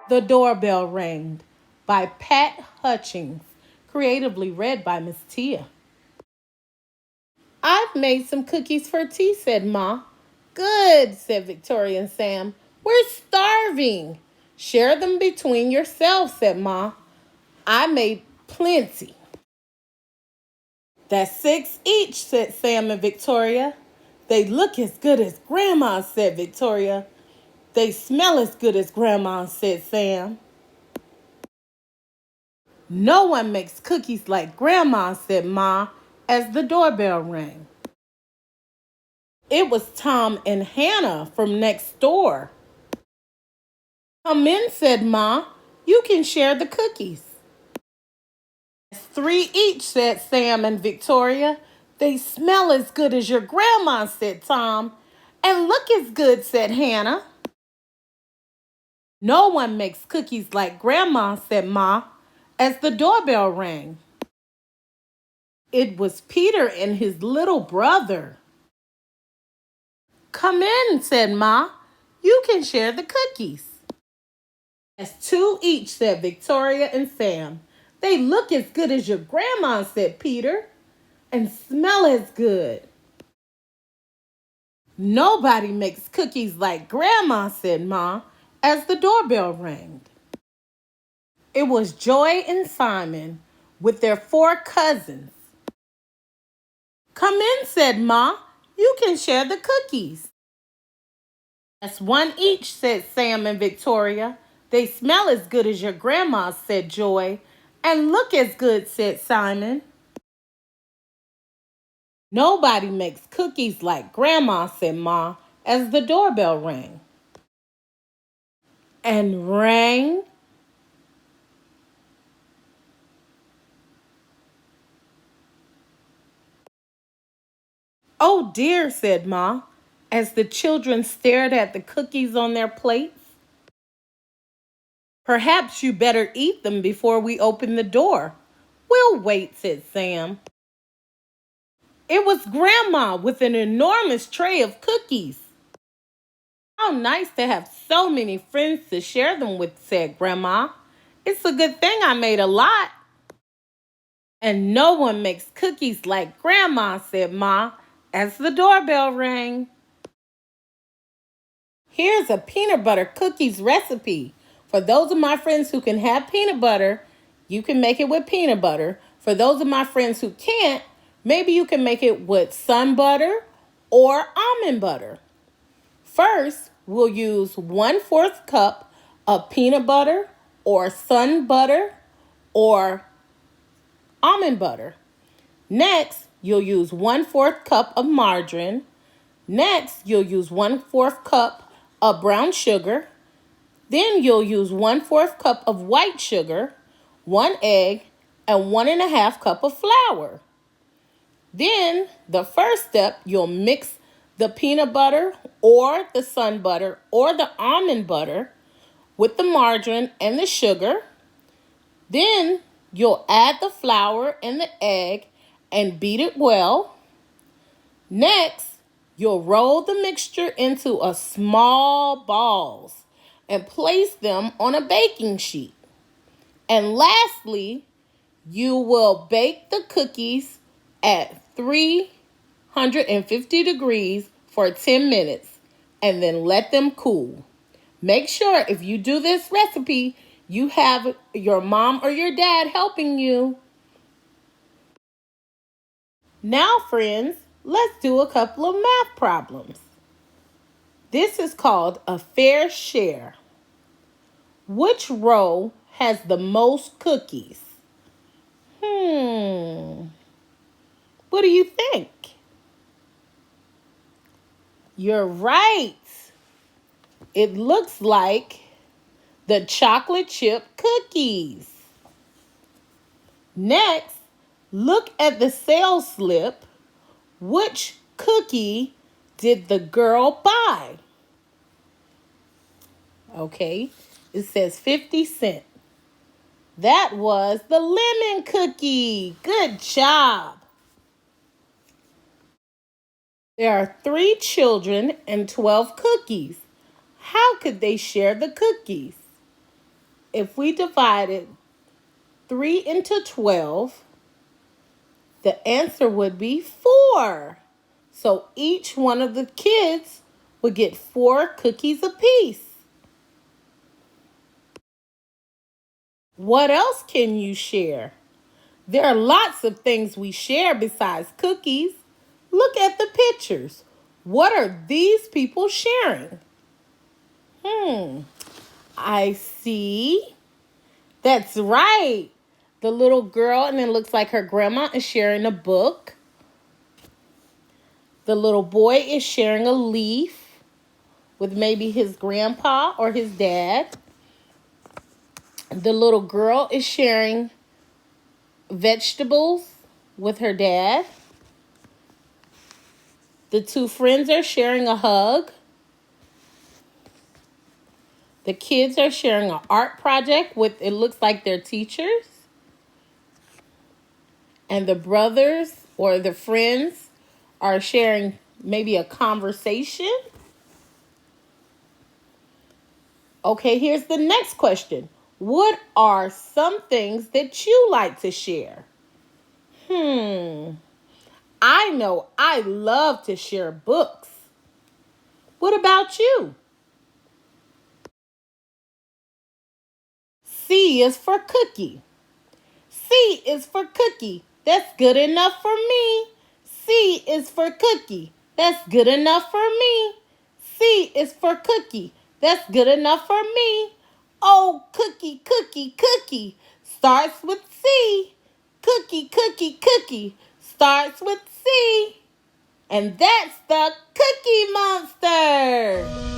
The Doorbell Rang by Pat Hutchings, creatively read by Miss Tia. I've made some cookies for tea, said Ma. Good, said Victoria and Sam. We're starving. Share them between yourselves, said Ma. I made plenty. That's 6 each, said Sam and Victoria. They look as good as Grandma's, said Victoria. They smell as good as Grandma's, said Sam. No one makes cookies like Grandma, said Ma, as the doorbell rang. It was Tom and Hannah from next door. Come in, said Ma. You can share the cookies. It's 3 each, said Sam and Victoria. They smell as good as your grandma, said Tom. And look as good, said Hannah. No one makes cookies like Grandma, said Ma, as the doorbell rang. It was Peter and his little brother. Come in, said Ma. You can share the cookies. That's 2 each, said Victoria and Sam. They look as good as your grandma, said Peter, and smell as good. Nobody makes cookies like Grandma, said Ma, as the doorbell rang. It was Joy and Simon with their 4 cousins. Come in, said Ma. You can share the cookies. That's 1 each, said Sam and Victoria. They smell as good as your grandma, said Joy, and look as good, said Simon. Nobody makes cookies like Grandma, said Ma, as the doorbell rang. And rang. Oh dear, said Ma, as the children stared at the cookies on their plates. Perhaps you better eat them before we open the door. We'll wait, said Sam. It was Grandma with an enormous tray of cookies. How nice to have so many friends to share them with, said Grandma. It's a good thing I made a lot. And no one makes cookies like Grandma, said Ma, as the doorbell rang. Here's a peanut butter cookies recipe. For those of my friends who can have peanut butter, you can make it with peanut butter. For those of my friends who can't, maybe you can make it with sun butter or almond butter. First, we'll use 1/4 cup of peanut butter or sun butter or almond butter. Next, you'll use 1/4 cup of margarine. Next, you'll use 1/4 cup of brown sugar. Then you'll use 1/4 cup of white sugar, 1 egg, and 1½ cup of flour. Then, the first step, you'll mix the peanut butter or the sun butter or the almond butter with the margarine and the sugar. Then, you'll add the flour and the egg and beat it well. Next, you'll roll the mixture into a small balls and place them on a baking sheet. And lastly, you will bake the cookies at 350 degrees for 10 minutes and then let them cool. Make sure if you do this recipe, you have your mom or your dad helping you. Now, friends, let's do a couple of math problems. This is called a fair share. Which row has the most cookies? What do you think? You're right. It looks like the chocolate chip cookies. Next, look at the sales slip. Which cookie did the girl buy? Okay, it says 50 cents. That was the lemon cookie. Good job. There are 3 children and 12 cookies. How could they share the cookies? if we divided 3 into 12, the answer would be 4. So each one of the kids would get 4 cookies apiece. What else can you share? There are lots of things we share besides cookies. Look at the pictures. What are these people sharing? I see. That's right. The little girl, and it looks like her grandma is sharing a book. The little boy is sharing a leaf with maybe his grandpa or his dad. The little girl is sharing vegetables with her dad. The 2 friends are sharing a hug. The kids are sharing an art project with, it looks like, their teachers. And the brothers or the friends are sharing maybe a conversation. Okay, here's the next question. What are some things that you like to share? I know I love to share books. What about you? C is for cookie. C is for cookie. That's good enough for me. C is for cookie. That's good enough for me. C is for cookie. That's good enough for me. Oh, cookie, cookie, cookie starts with C. Cookie, cookie, cookie starts with C. And that's the Cookie Monster.